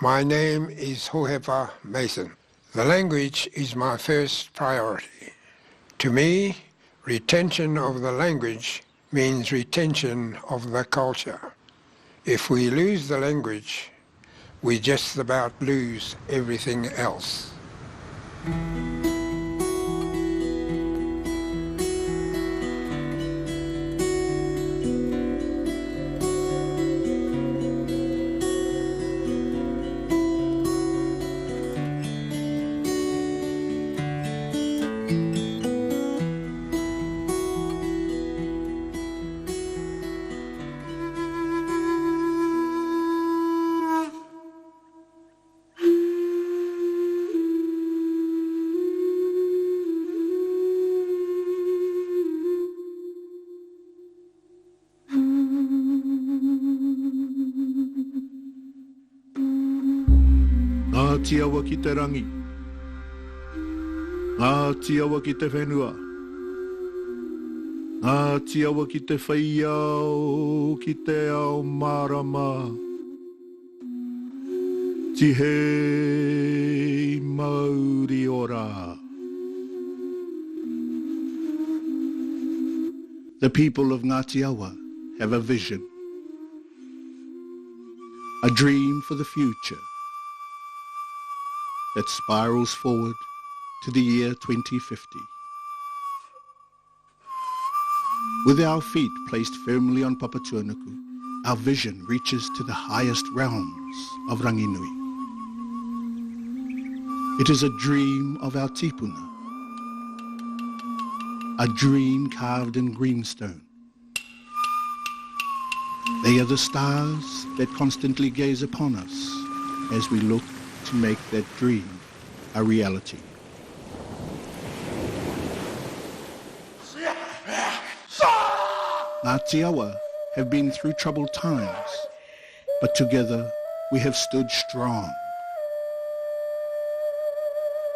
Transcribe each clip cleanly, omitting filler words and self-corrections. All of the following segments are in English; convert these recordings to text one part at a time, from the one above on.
My name is Hohepa Mason. The language is my first priority. To me, retention of the language means retention of the culture. If we lose the language, we just about lose everything else. Ngāti Awa ki te rangi, Ngāti Awa ki te whenua, Ngāti Awa ki te whaiau, ki te ao marama, Tihei Mauri ora. The people of Ngāti Awa have a vision, a dream for the future that spirals forward to the year 2050. With our feet placed firmly on Papatuanuku, our vision reaches to the highest realms of Ranginui. It is a dream of our tipuna, a dream carved in greenstone. They are the stars that constantly gaze upon us as we look to make that dream a reality. Ngāti Awa have been through troubled times, but together we have stood strong.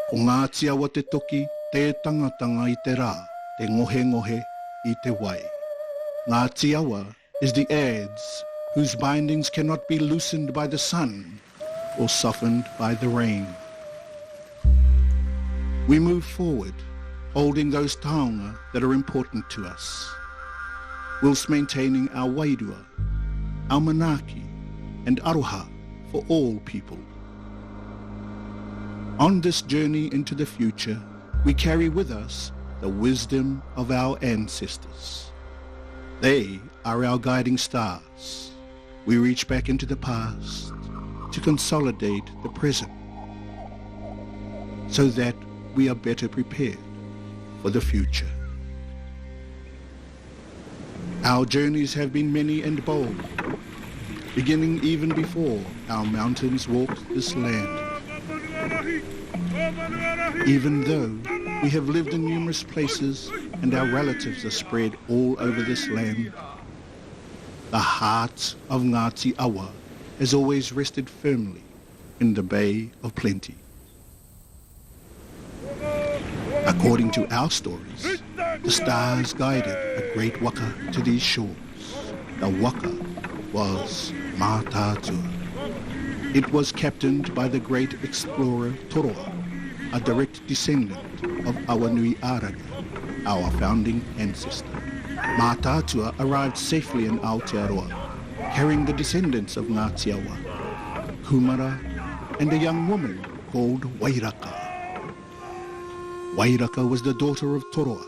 Ko Ngāti Awa te toki, te tangatanga I te rā, te ngohe ngohe I te wai. Ngāti Awa is the adze whose bindings cannot be loosened by the sun or softened by the rain. We move forward, holding those taonga that are important to us, whilst maintaining our wairua, our manaki, and aroha for all people. On this journey into the future, we carry with us the wisdom of our ancestors. They are our guiding stars. We reach back into the past to consolidate the present so that we are better prepared for the future. Our journeys have been many and bold, beginning even before our mountains walked this land. Even though we have lived in numerous places and our relatives are spread all over this land, the heart of Ngāti Awa has always rested firmly in the Bay of Plenty. According to our stories, the stars guided a great waka to these shores. The waka was Mātātua. It was captained by the great explorer Tirohanga, a direct descendant of Awanui Araga, our founding ancestor. Mātātua arrived safely in Aotearoa, carrying the descendants of Ngāti Awa, Kumara, and a young woman called Wairaka. Wairaka was the daughter of Tirohanga,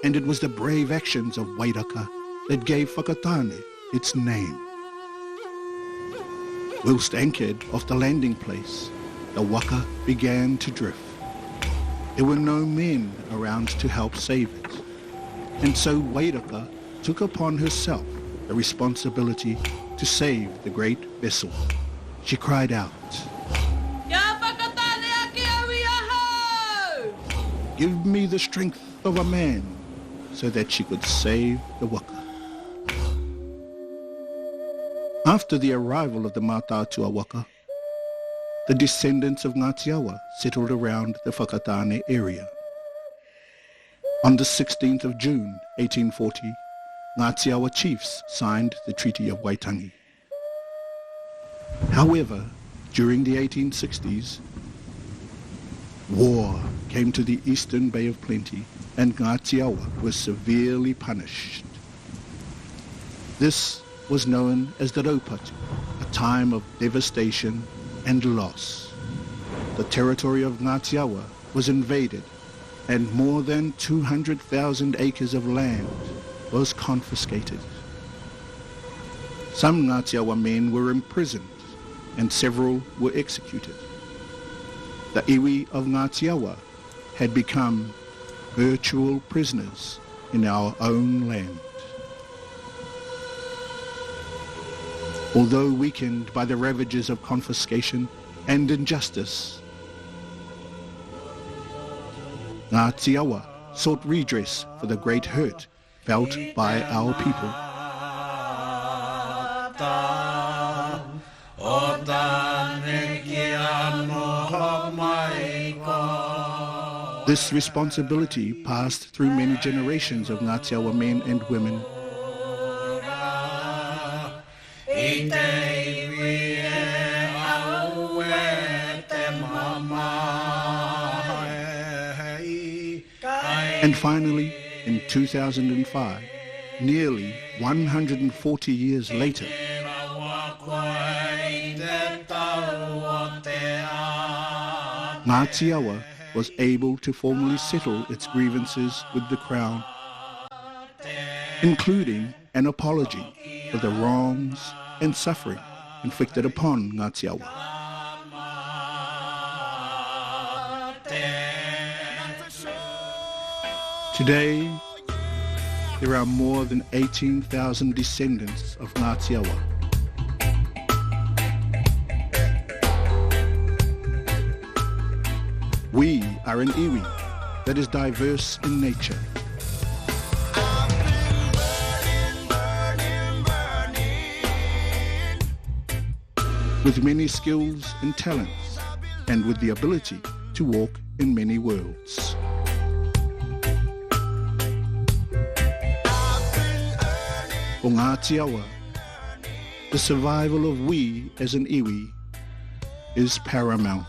and it was the brave actions of Wairaka that gave Whakatane its name. Whilst anchored off the landing place, the waka began to drift. There were no men around to help save it, and so Wairaka took upon herself the responsibility to save the great vessel. She cried out, "Give me the strength of a man," so that she could save the waka. After the arrival of the Mātātua waka, the descendants of Ngāti Awa settled around the Whakatane area. On the 16th of June, 1840, Ngāti Awa chiefs signed the Treaty of Waitangi. However, During the 1860s, war came to the eastern Bay of Plenty and Ngāti Awa was severely punished. This was known as the Raupatu, a time of devastation and loss. The territory of Ngāti Awa was invaded and more than 200,000 acres of land was confiscated. Some Ngāti Awa men were imprisoned and several were executed. The iwi of Ngāti Awa had become virtual prisoners in our own land. Although weakened by the ravages of confiscation and injustice, Ngāti Awa sought redress for the great hurt felt by our people. This responsibility passed through many generations of Ngāti Awa men and women. And finally, in 2005, nearly 140 years later, Ngāti Awa was able to formally settle its grievances with the Crown, including an apology for the wrongs and suffering inflicted upon Ngāti Awa. Today, there are more than 18,000 descendants of Ngāti Awa. We are an iwi that is diverse in nature. With many skills and talents, and with the ability to walk in many worlds. For Ngāti Awa, the survival of we as an iwi is paramount.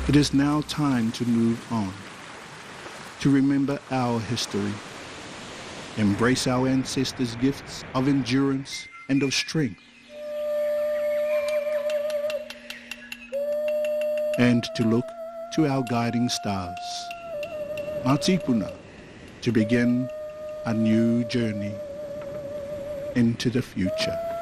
It is now time to move on, to remember our history, embrace our ancestors' gifts of endurance and of strength, and to look to our guiding stars, Matipuna, to begin a new journey into the future.